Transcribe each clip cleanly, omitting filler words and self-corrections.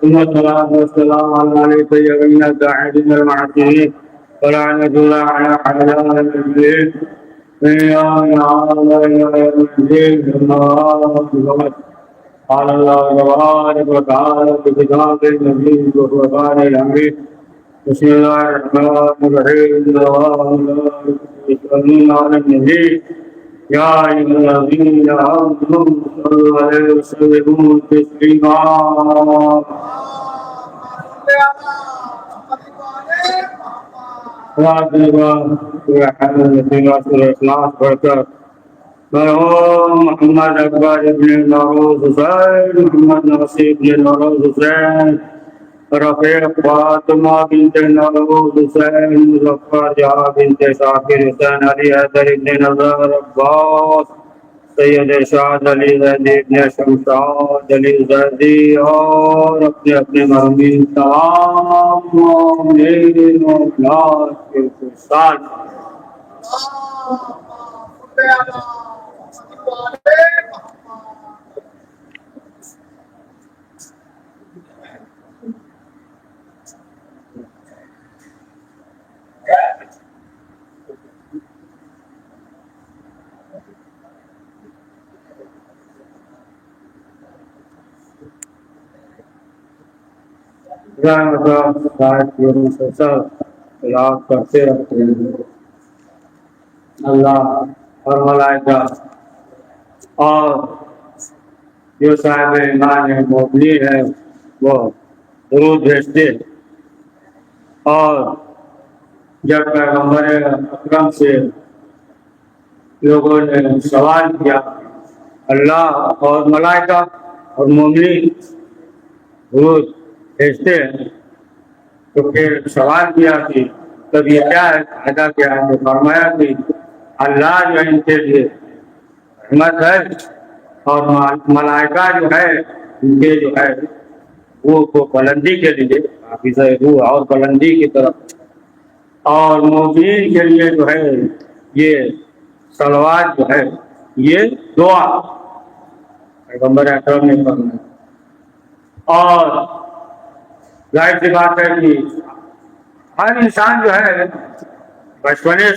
ثم الصلاة والسلام على سيدنا الداعين المعصومين ولعنة الله على أعداء المسلمين من يوم الدين قال الله تبارك وتعالى في كتابه المجيد والقرآن الحميد بسم الله الرحمن الرحيم يصلون على النبي يا أيها الذين آمنوا صلوا عليه وسلموا تسليما مرحوم محمد اکبر ابن نوروز حسین محمد نصیب بن نوروز حسین رفیق فاطمہ بنت نوروز حسین مظفر جہاں بنت شاکر حسین علی حیدر ابن نظر عباس سید ارشاد علی زیدی ابن شمشاد علی زیدی اور اپنے اپنے مرحومین تمام مومنین و مومنات کے ساتھ کرتے رہتے ہیں اللہ اور ملائکہ اور جو صاحب ایمان مومنی ہے وہ درود بھیجتے اور جب پیغمبر اکرم سے لوگوں نے سوال کیا اللہ اور ملائکہ اور مومنی درود بھیجتے ہیں تو پھر سوال کیا کہ تب یہ کیا ہے فائدہ کیا ہے تو فرمایا کہ اللہ جو ہے ان کے لیے رحمت ہے اور ملائکہ جو ہے ان کے جو ہے وہ بلندی کے لیے حافظ روح اور بلندی کی طرف اور مومنین کے لیے جو ہے یہ صلوات جو ہے یہ دعا پیغمبر اکرم نے فرمایا اور ظاہر سی بات ہے کہ ہر انسان جو ہے بچپنے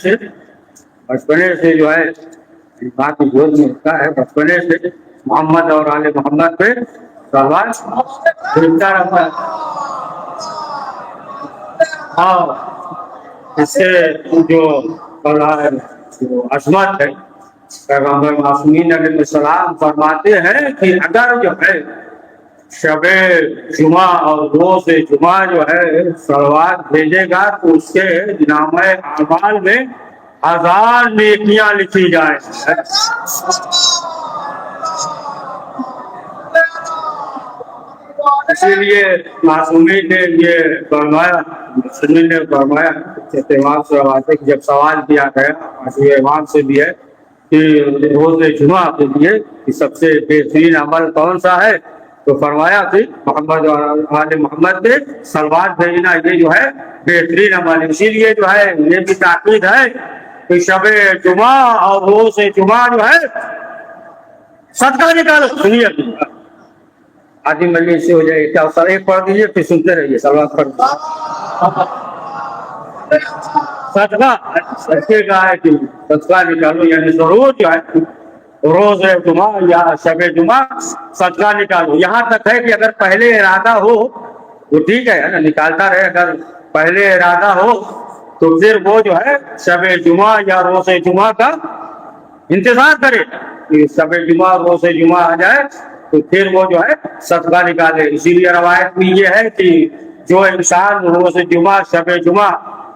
سے جو ہے ماں کی گود میں ہوتا ہے بچپنے سے محمد اور آل محمد پہ صلوات بھیجتا رہتا ہے اور اس سے جو عظمت ہے پیغمبر معصومین علیہ السلام فرماتے ہیں کہ اگر جو ہے شب جمعہ اور روز جمعہ جو ہے صلوات بھیجے گا تو اس کے نامہ اعمال میں 1000 نیکیاں لکھی جائیں اسی لیے معصومین نے یہ فرمایا جب سوال کیا گیا امام سے بھی ہے کہ روز جمعہ کے لیے سب سے بہترین عمل کون سا ہے تو فرمایا کہ محمد اور آل محمد پہ صلوات بھیجنا یہ جو ہے بہترین عمل ہے اسی لیے جو ہے یہ بھی تاکید ہے کہ شب جمعہ اور روز جمعہ جو ہے صدقہ نکالو سنیے آدھی مجلس سے ہو جائے گی کیا سر ایک پڑھ دیجیے پھر سنتے رہیے صلوات پڑھ صدقے کا ہے کہ صدقہ نکالو یعنی ضرور جو ہے روز جمعہ یا شب جمعہ صدقہ نکالو یہاں تک ہے کہ اگر پہلے ارادہ ہو وہ ٹھیک ہے نا نکالتا رہے اگر پہلے ارادہ ہو تو پھر وہ جو ہے شب جمعہ یا روز جمعہ کا انتظار کرے کہ شب جمعہ روز جمعہ آ جائے تو پھر وہ جو ہے صدقہ نکالے اسی لیے روایت میں یہ ہے کہ جو انسان روز جمعہ شب جمعہ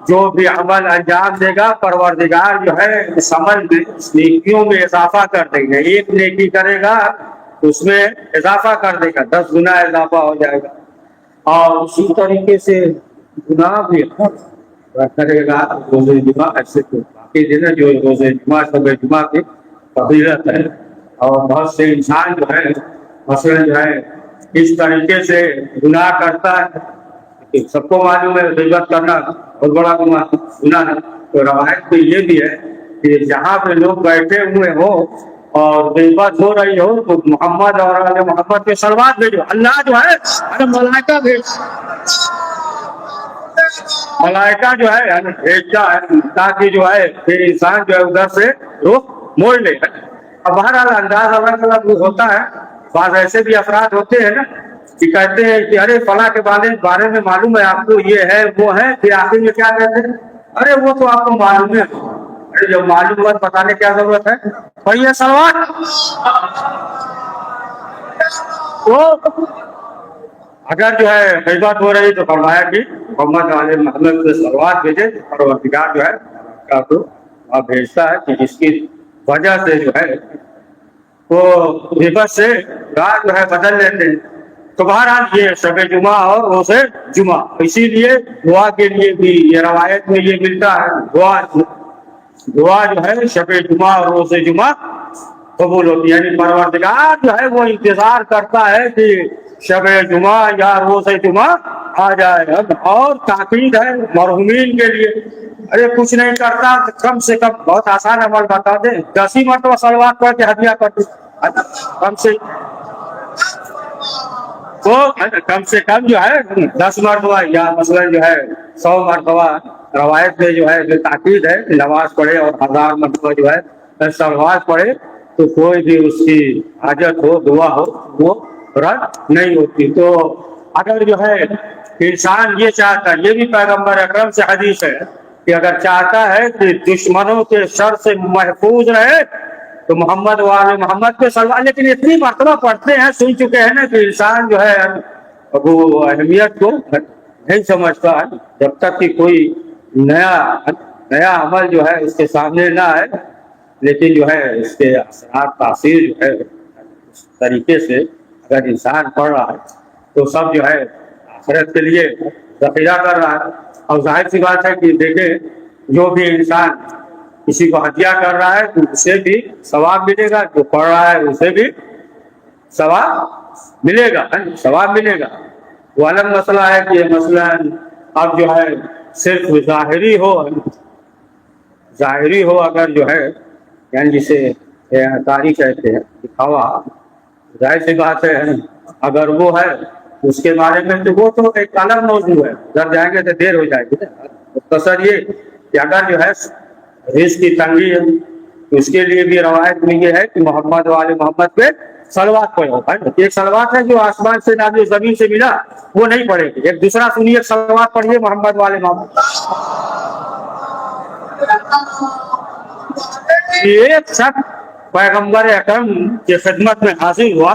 جو بھی عمل انجام دے گا پروردگار جو ہے اس عمل میں نیکیوں میں اضافہ کر دیں گے ایک نیکی کرے گا تو اس میں اضافہ کر دے گا 10 گنا اضافہ ہو جائے گا اور اسی طریقے سے گناہ بھی کرے گا روز جمعہ ایسے تو باقی دن جو روز جمعہ شب جمعہ کی فضیلت ہے اور بہت سے انسان جو ہے مثلا جو ہے اس طریقے سے گناہ کرتا ہے سب کو معلوم ہے غیبت کرنا بہت بڑا گناہ ہے تو روایت میں یہ بھی ہے کہ جہاں پہ لوگ بیٹھے ہوئے ہوں اور غیبت ہو رہی ہو تو محمد اور آل محمد کے صلوات بھیجو. اللہ جو ہے ارے ملائکہ جو ہے بھیجتا ہے تاکہ جو ہے پھر انسان جو ہے ادھر سے رخ موڑ لے. اب بہرحال انداز الگ الگ ہوتا ہے. بعض ایسے بھی افراد ہوتے ہیں نا کہ کہتے ہیں کہ ارے فلاں کے بارے میں معلوم ہے آپ کو، یہ ہے وہ ہے، پھر آخر میں کیا کہتے ہیں ارے وہ تو آپ کو معلوم ہے. ارے جب معلوم ہوا بتانے کیا ضرورت ہے. پڑھیے صلوات. تو اگر جو ہے غیبت ہو رہی تو فرمایا کہ محمد علیہ محمد سے صلوات بھیجے. پروردگار جو ہے آپ کو بھیجتا ہے کہ جس کی وجہ سے جو ہے وہ غیبت سے رات جو ہے بدل لیتے ہیں. تو بہرحال یہ شب جمعہ اور روز جمعہ، اسی لیے دعا کے لیے بھی یہ روایت میں یہ ملتا ہے. دعا جو ہے شب جمعہ اور روز جمعہ قبول ہوتی ہے. یعنی پروردگار جو ہے وہ انتظار کرتا ہے کہ شب جمعہ یا روز جمعہ آ جائے. اور تاکید ہے مرحومین کے لیے. ارے کچھ نہیں کرتا کم سے کم بہت آسان عمل بتا دیں، 10 ہی مرتبہ صلوات پڑھ کے ہدیہ کر دیں. کم سے کم جو ہے 10 مرتبہ یا مثلا جو ہے 100 مرتبہ. روایت میں جو ہے جو تاکید ہے نماز پڑھے اور 1000 مرتبہ جو ہے صلوات پڑھے تو کوئی بھی اس کی حاجت ہو دعا ہو وہ رد نہیں ہوتی. تو اگر جو ہے انسان یہ چاہتا ہے، یہ بھی پیغمبر اکرم سے حدیث ہے کہ اگر چاہتا ہے کہ دشمنوں کے شر سے محفوظ رہے تو محمد والے محمد پہ صلوات. لیکن اتنی مرتبہ پڑھتے ہیں، سن چکے ہیں نا کہ انسان جو ہے وہ اہمیت کو نہیں سمجھتا ہے جب تک کہ کوئی نیا عمل جو ہے اس کے سامنے نہ آئے. لیکن جو ہے اس کے اثرات تاثیر جو ہے اس طریقے سے اگر انسان پڑھ رہا ہے تو سب جو ہے آخرت کے لیے ذخیرہ کر رہا ہے. اور ظاہر سی بات ہے کہ دیکھیں جو بھی انسان کسی کو ہدیہ کر رہا ہے تو اسے بھی ثواب ملے گا، جو پڑھ رہا ہے اسے بھی ثواب ملے گا. وہ الگ مسئلہ ہے کہ مثلا اب جو ہے صرف ظاہری ہو اگر جو ہے یعنی جسے تاریخ کہتے ہیں دکھاوا، ظاہر سی بات ہے اگر وہ ہے اس کے بارے میں تو وہ تو ایک الگ موضوع ہے، ادھر جائیں گے تو دیر ہو جائے گی. مختصر یہ کہ اگر جو ہے رزق کی تنگی ہے تو اس کے لیے بھی روایت میں یہ ہے کہ محمد والے محمد پہ صلوات پڑھو. ایک صلوات ہے جو آسمان سے نازل زمین سے ملا وہ نہیں پڑھے گی. ایک دوسرا سنیے، ایک صلوات پڑھیے محمد والے محمد. ایک شخص پیغمبر اکرم کی خدمت میں حاضر ہوا.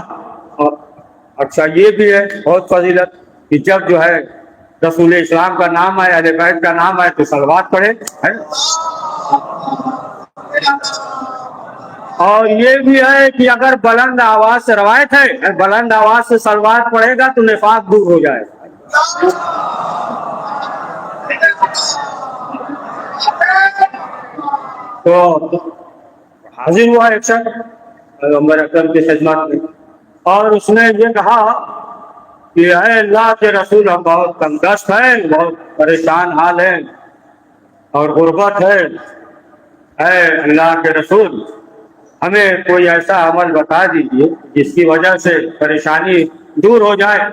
اور اچھا یہ بھی ہے بہت فضیلت کہ جب جو ہے رسول اسلام کا نام آئے، اہل بیت کا نام آئے تو صلوات پڑھے. اور یہ بھی ہے کہ اگر بلند آواز سے، روایت ہے بلند آواز سے صلوات پڑھے گا تو نفاق دور ہو جائے. تو حاضر ہوا ایک شخص پیغمبر اکرم کی خدمت میں اور اس نے یہ کہا کہ اے اللہ کے رسول ہم بہت تنگ دست ہیں، بہت پریشان حال ہیں اور غربت ہے. اے اللہ کے رسول ہمیں کوئی ایسا عمل بتا دیجیے جس کی وجہ سے پریشانی دور ہو جائے.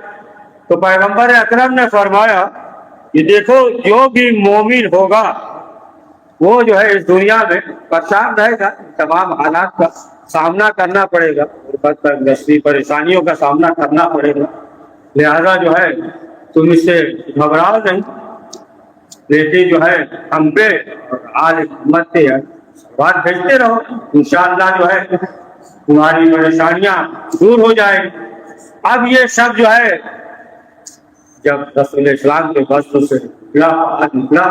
تو پیغمبر اکرم نے فرمایا کہ دیکھو جو بھی مومن ہوگا وہ جو ہے اس دنیا میں پریشان رہے گا، تمام حالات کا سامنا کرنا پڑے گا، غربت تنگ دستی پریشانیوں کا سامنا کرنا پڑے گا. لہذا جو ہے تم اس سے گھبراؤ نہیں، لیکن جو ہے ہم پہ آل محمد پہ بات بھیجتے رہو، انشاءاللہ جو ہے تمہاری پریشانیاں دور ہو جائیں. اب یہ شخص جو ہے جب رسول اسلام کے بست سے نکلا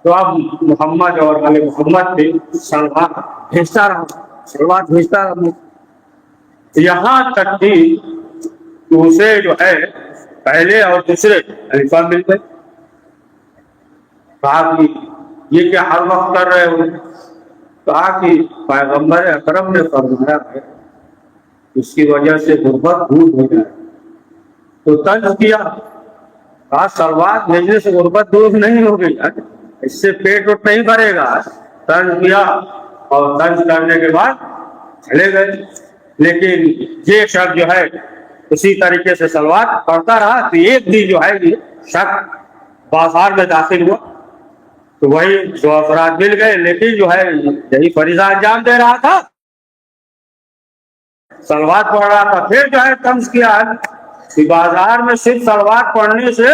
تو اب محمد اور آل محمد پہ صلوات بھیجتا رہا یہاں تک کہ اسے جو ہے پہلے اور دوسرے خلیفہ مل گئے. کہا کہ یہ کیا ہر وقت کر رہے ہو؟ کہا کہ پیغمبر اکرم نے فرمایا ہے اس کی وجہ سے غربت دور ہو جائے. تو طنز کیا، کہا صلوات بھیجنے سے غربت دور نہیں ہو گئی، اس سے پیٹ وٹ نہیں بھرے گا. طنز کیا اور طنز کرنے کے بعد چلے گئے. لیکن یہ شخص جو ہے اسی طریقے سے سلوات پڑھتا رہا. تو ایک دن جو ہے یہ شخص بازار میں داخل ہوا تو وہی دو افراد مل گئے، لیکن جو ہے یہی فریضہ انجام دے رہا تھا، سلوات پڑھ رہا تھا. پھر جو ہے طنز کیا کہ بازار میں صرف سلوات پڑھنے سے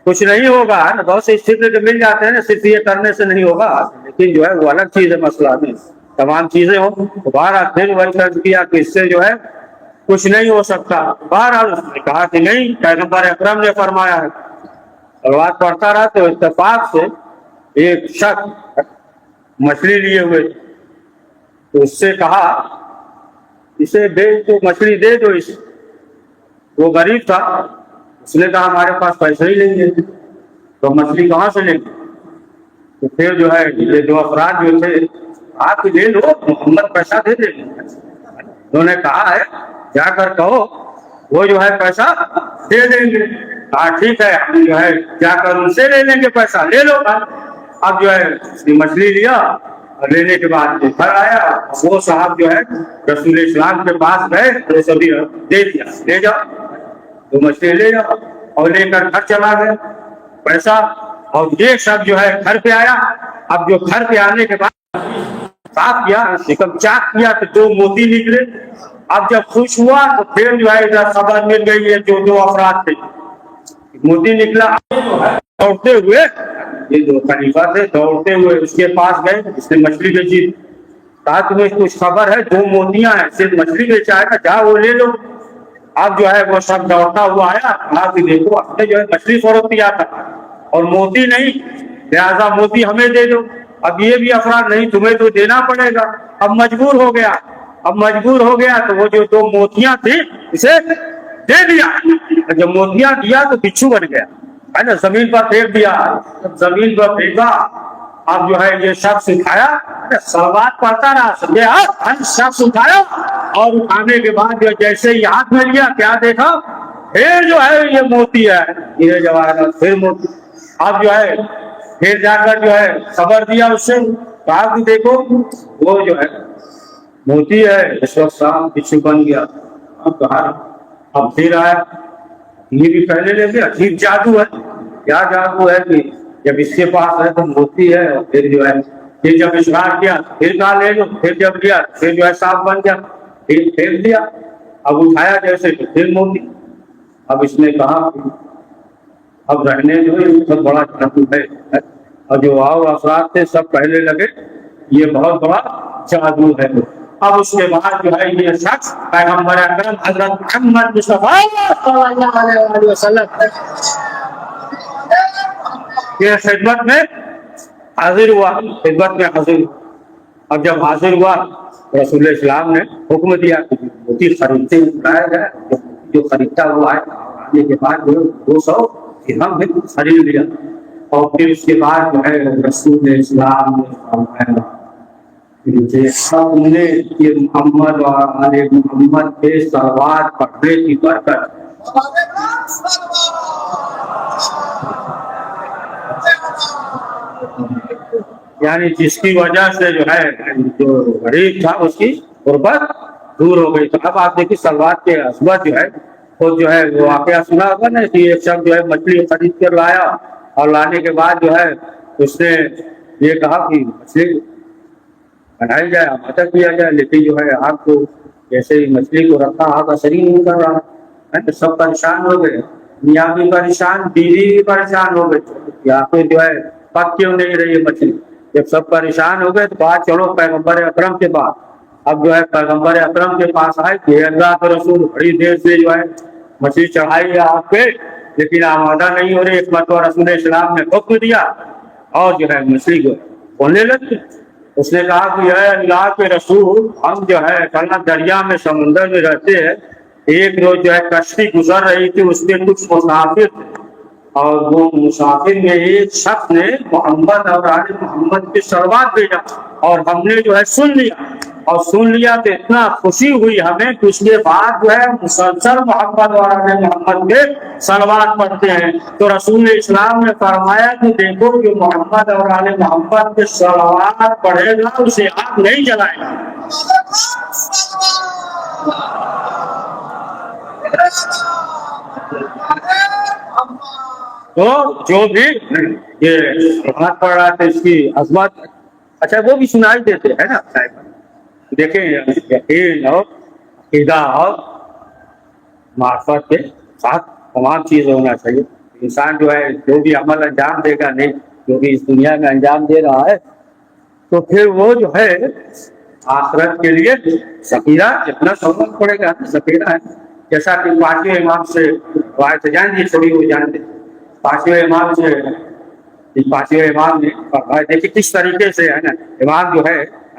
کچھ نہیں ہوگا. بہت سے اسٹیکر کے مل جاتے ہیں نا، صرف یہ کرنے سے نہیں ہوگا، لیکن جو ہے وہ الگ چیز ہے، مسئلہ نہیں، تمام چیزیں ہوں. بہرحال پھر وہی طنز کیا کہ اس سے جو ہے کچھ نہیں ہو سکتا. بہرحال اس نے کہا کہ نہیں، پیغمبر اکرم نے فرمایا ہے. سلوات پڑھتا رہا تو اتفاق سے ایک شخص مچھلی لیے ہوئے تو اس سے کہا اسے بیچ دو، مچھلی دے دو اسے. وہ غریب تھا، اس نے کہا ہمارے پاس پیسے ہی نہیں ہے تو مچھلی کہاں سے لیں گے. تو پھر جو ہے یہ دو افراد جو تھے آپ لے لو، محمد پیسہ دے دیں گے. انہوں نے کہا ہے جا کر کہو وہ جو ہے پیسہ دے دیں گے. کہا ٹھیک ہے، ہم جو ہے جا کر ان سے لے لیں گے، پیسہ لے لو. اب جو ہے مچھلی لیا اور لینے کے بعد گھر آیا. وہ صاحب جو ہے رسول اسلام کے پاس گئے تو سبھی دے دیا، لے جاؤ تو مچھلی لے جاؤ، اور لے کر گھر چلا گیا پیسہ. اور یہ شخص جو ہے گھر پہ آیا. اب جو گھر پہ آنے کے بعد صاف کیا، شکم چاک کیا تو دو موتی نکلے. اب جب خوش ہوا تو پھر جو ہے ادھر خبر مل گئی ہے جو دو افراد تھے موتی نکلا. دوڑتے ہوئے یہ دو خلیفہ تھے، دوڑتے ہوئے اس کے پاس گئے، اس نے مچھلی بیچی. کہا تمہیں کچھ خبر ہے؟ دو موتیاں ہیں، صرف مچھلی بیچا ہے، جا وہ لے لو. اب جو ہے وہ سب دوڑتا ہوا آیا. کہا کہ دیکھو ہم نے جو ہے مچھلی فروخت کیا تھا اور موتی نہیں، لہٰذا موتی ہمیں دے دو. اب یہ بھی افراد نہیں، تمہیں تو دینا پڑے گا. اب مجبور ہو گیا. اب مجبور ہو گیا تو وہ جو دو موتیاں تھی اسے دے دیا. جب موتیاں دیا تو بچھو بن گیا ہے نا، زمین پر پھینک دیا. جب زمین پر پھینکا اب جو ہے یہ شخص اٹھایا، سلوات پڑھتا رہا، شخص اٹھایا اور اٹھانے کے بعد جو جیسے ہی ہاتھ میں لیا کیا دیکھا، پھر جو ہے یہ موتی ہے، یہ جواہرات پھر موتی. اب جو ہے پھر جا کر جو ہے خبر دیا اس سے، کہا کہ دیکھو وہ جو ہے موتی ہے. اس وقت صاحب بچھو بن گیا. اب کہا اب پھر آیا، یہ بھی پہلے لے گیا. عجیب جادو ہے. کیا جادو ہے کہ جب اس کے پاس ہے تو موتی ہے، اور پھر جو ہے پھر جب اشرار کیا پھر کہا لے لو، پھر جب لیا پھر جو ہے صاف بن گیا، پھر پھینک دیا. اب اٹھایا جیسے تو پھر موتی. اب اس نے کہا اب رہنے جو ہے بہت بڑا جادو ہے. اور جو اور افراد تھے سب پہلے لگے یہ بہت بڑا جادو ہے. اب اس کے بعد جو ہے یہ شخص پیغمبر اکرم حضرت محمد مصطفیٰ صلی اللہ علیہ وسلم کے خدمت میں حاضر ہوا. خدمت میں حاضر ہوا. اب جب حاضر ہوا رسول اسلام نے حکم دیا کہ موتی خریدتے لایا جائے. جو خریدتا ہوا ہے آنے کے بعد 200 درہم میں خرید لیا. اور پھر اس کے بعد جو ہے رسول اسلام نے فرمایا ہم نے یہ محمد اور آل محمد کے صلوات پڑھنے کی برکت یعنی جس کی وجہ سے جو ہے جو غریب تھا اس کی غربت دور ہو گئی. تو اب آپ دیکھیے صلوات کے عظمت جو ہے خود جو ہے وہ واقعہ سنا ہوگا نا کہ ایک شخص جو ہے مچھلی خرید کر لایا اور لانے کے بعد جو ہے اس نے یہ کہا کہ مچھلی بنائی جائے، آمادہ کیا جائے، لیکن جو ہے آپ کو جیسے ہی مچھلی کو رکھا آپ اثر ہی نہیں کر رہا ہے. سب پریشان ہو گئے، میاں بھی پریشان، بیوی بھی پریشان ہو گئے، آپ کو جو ہے پک کیوں نہیں رہی ہے مچھلی. جب سب پریشان ہو گئے تو بات چلو پیغمبر اکرم کے پاس. اب جو ہے پیغمبر اکرم کے پاس آئے کہ اللہ کے رسول بڑی دیر سے جو ہے مچھلی چڑھائی ہے آپ پہ لیکن آمادہ نہیں ہو رہی. ایک مرتبہ رسول اسلام نے حکم دیا اور جو ہے مچھلی کو بولنے لگے. اس نے کہا کہ اے اللہ کے رسول ہم جو ہے کل دریا میں سمندر میں رہتے ہیں. ایک روز جو ہے کشتی گزر رہی تھی، اس میں کچھ مسافر تھے اور وہ مسافر میں ایک شخص نے محمد اور آل محمد کی صلوات بھیجا اور ہم نے جو ہے سن لیا، اور سن لیا تو اتنا خوشی ہوئی ہمیں کہ اس کے بعد جو ہے مسلسل محمد اور آل محمد کے صلوات پڑھتے ہیں۔ تو رسول اسلام نے فرمایا کہ دیکھو جو محمد اور آل محمد کے صلوات پڑھے گا اسے آگ نہیں جلائے گا۔ تو جو بھی یہ صلوات پڑھ رہا تھا اس کی عظمت، اچھا وہ بھی سنائی دیتے ہے نا، دیکھیں یقین اور عقیدہ اور معرفت کے ساتھ تمام چیز ہونا چاہیے۔ انسان جو ہے جو بھی عمل انجام دے گا، نہیں جو بھی اس دنیا میں انجام دے رہا ہے، تو پھر وہ جو ہے آخرت کے لیے ذخیرہ جتنا سہولت پڑے گا ذخیرہ ہے۔ جیسا کہ پانچویں امام سے روایت جان دی چھوڑی ہوئی جانتے، پانچویں امام سے، پانچویں امام نے دیکھیے کس طریقے سے ہے نا امام جو ہے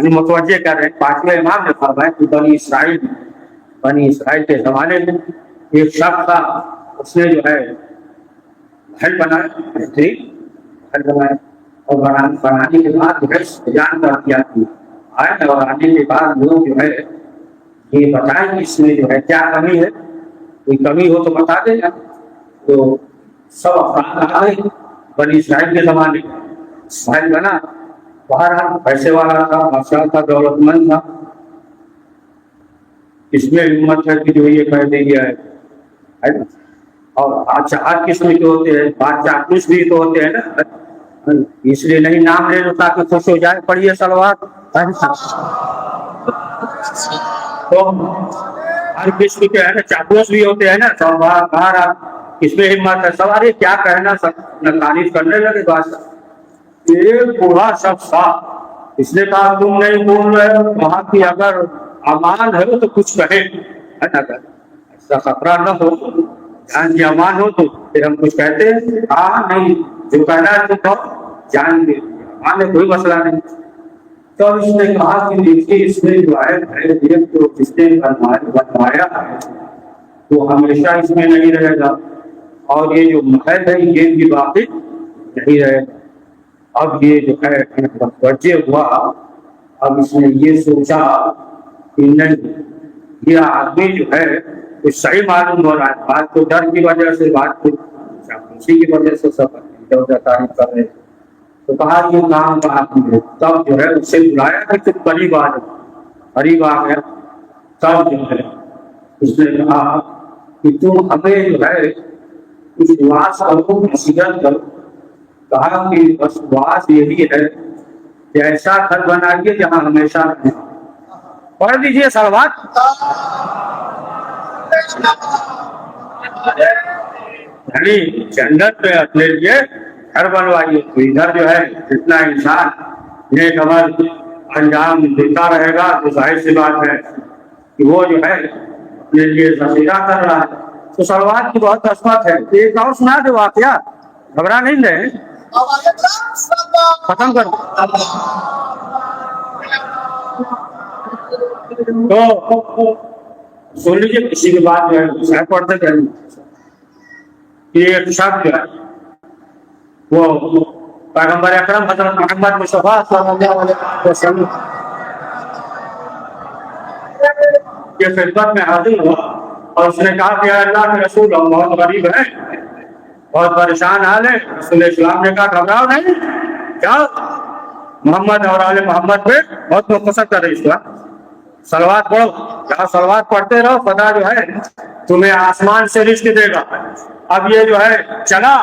متوجہ کر رہے ہیں۔ پانچویں امام نے فرمایا کہ بنی اسرائیل کے زمانے میں ایک شخص تھا، اس نے جو ہے محل بنایا، محل بنایا، اور بنانے کے بعد جو ہے جان کر دیا آئے، اور آنے کے بعد وہ جو ہے یہ بتائیں کہ اس میں جو ہے کیا کمی ہے، کوئی کمی ہو تو بتا دے گا۔ تو سب افراد آئے بنی اسرائیل کے زمانے محل بنا، بہرحال پیسے والا تھا، بادشاہ تھا، دولت مند تھا، اس میں ہمت ہے کہ جو یہ کہہ دے گیا ہے نا۔ اور ہر قسم کے ہوتے ہیں، بادشاہ کچھ بھی تو ہوتے ہیں نا، اس لیے نہیں نام لے لو تاکہ خوش ہو جائے، پڑھیے صلوات۔ تو ہر قسم کے ہے نا چاپلوس بھی ہوتے ہیں نا، سب باہر اس میں ہمت ہے، سواری کیا کہنا، سب تعریف کرنے لگے بادشاہ۔ ایک بوڑھا شخص تھا، اس نے کہا تم نہیں بول رہے ہو، وہاں کی اگر امان ہے تو کچھ کہے، ایسا خطرہ نہ ہو، جان کی امان ہو تو پھر ہم کچھ کہتے ہیں، ہاں نہیں جو کہنا ہے تو جان دے، امان ہے کوئی مسئلہ نہیں۔ تو اس نے کہا کہ دیکھیے اس میں جو ہے تو جس نے بنوایا ہے وہ ہمیشہ اس میں نہیں رہے گا، اور یہ جو محل ہے یہ بھی باقی نہیں رہے گا۔ اب یہ جو ہے متوجہ ہوا، اب اس نے یہ سوچا کہ نہیں یہ آدمی جو ہے وہ صحیح معلوم ہو رہا ہے، بات کو ڈر کی وجہ سے، بات کو چاپلوسی کی وجہ سے سب تعریف کر رہے، تو کہا یہ کام کا آدمی، تب جو ہے اس سے بلایا کہ تم قریب آ جاؤ، قریب آ گیا، تب جو ہے اس نے کہا کہ تم ہمیں جو ہے کچھ واس کرو، نصیحت کرو۔ کہا کہ بس واس یہی ہے کہ ایسا گھر بنائیے جہاں ہمیشہ رہیں۔ پڑھ دیجیے صلوات۔ یعنی جنت میں اپنے لیے گھر بنوائیے، تو ادھر جو ہے جتنا انسان نیک عمل انجام دیتا رہے گا تو ظاہر سی بات ہے کہ وہ جو ہے اپنے لیے ذخیرہ کر رہا ہے۔ تو صلوات کی بہت عظمت ہے۔ ایک اور سنا دے واقعہ، گھبرا نہیں رہے، ختم کر تو سن لیجیے، کسی کی بات جو ہے شاید پڑھتے کریں کہ ایک شخص جو ہے وہ پیغمبر اکرم حضرت محمد مصطفیٰ صلی اللہ علیہ وسلم کے خدمت میں حاضر ہوا، اور اس نے کہا کہ اے اللہ کے رسول ہم بہت غریب ہیں، بہت پریشان حال ہے۔ رسول اسلام نے کہا گھبراؤ نہیں، کیا محمد اور آل محمد پہ بہت مختصر کر رہی اس صلوات پڑھو، کہا صلوات پڑھتے رہو، خدا جو ہے تمہیں آسمان سے رزق دے گا۔ اب یہ جو ہے چلا،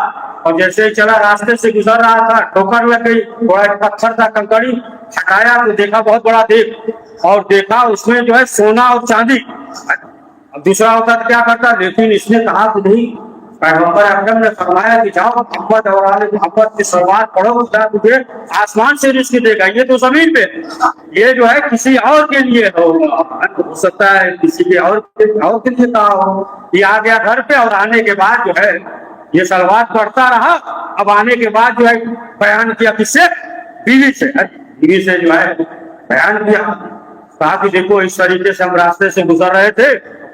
اور جیسے ہی چلا راستے سے گزر رہا تھا، ٹھوکر لگ گئی، تھوڑا ایک پتھر تھا کنکڑی ہٹایا تو دیکھا بہت بڑا دیگ، اور دیکھا اس میں جو ہے سونا اور چاندی۔ اب دوسرا ہوتا تو کیا کرتا، لیکن اس نے کہا کہ نہیں، پیغمبر اکرم نے فرمایا کہ جاؤ محمد اور آل محمد کی صلوات پڑھو، خدا تجھے آسمان سے رزق دے گا۔ یہ تو زمین پہ، یہ جو ہے کسی اور کے لیے ہوگا، ہو سکتا ہے کسی کے اور کے لیے کہا ہو۔ یہ آ گیا گھر پہ، اور آنے کے بعد جو ہے یہ صلوات پڑھتا رہا۔ اب آنے کے بعد جو ہے بیان کیا کس سے، بیوی سے جو ہے بیان کیا، کہا کہ دیکھو اس طریقے سے ہم راستے سے گزر رہے تھے،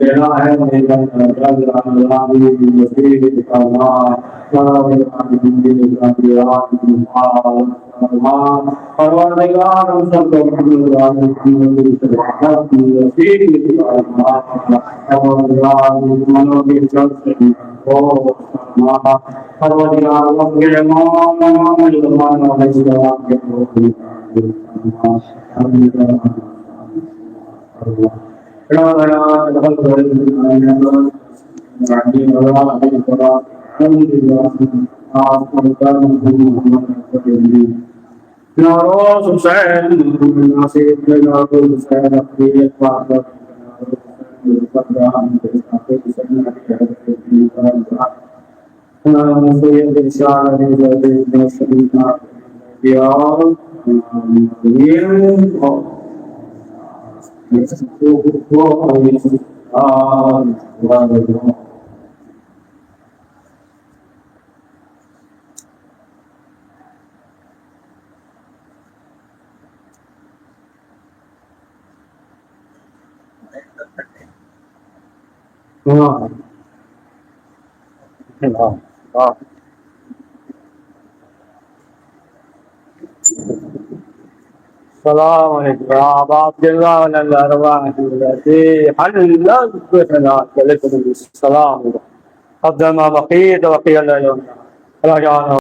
تیرا ہے نوروز حسین نصیب نوروز حسین اپنی بات السلام علیکم آپ السلام عبد ما بقيت وقي الله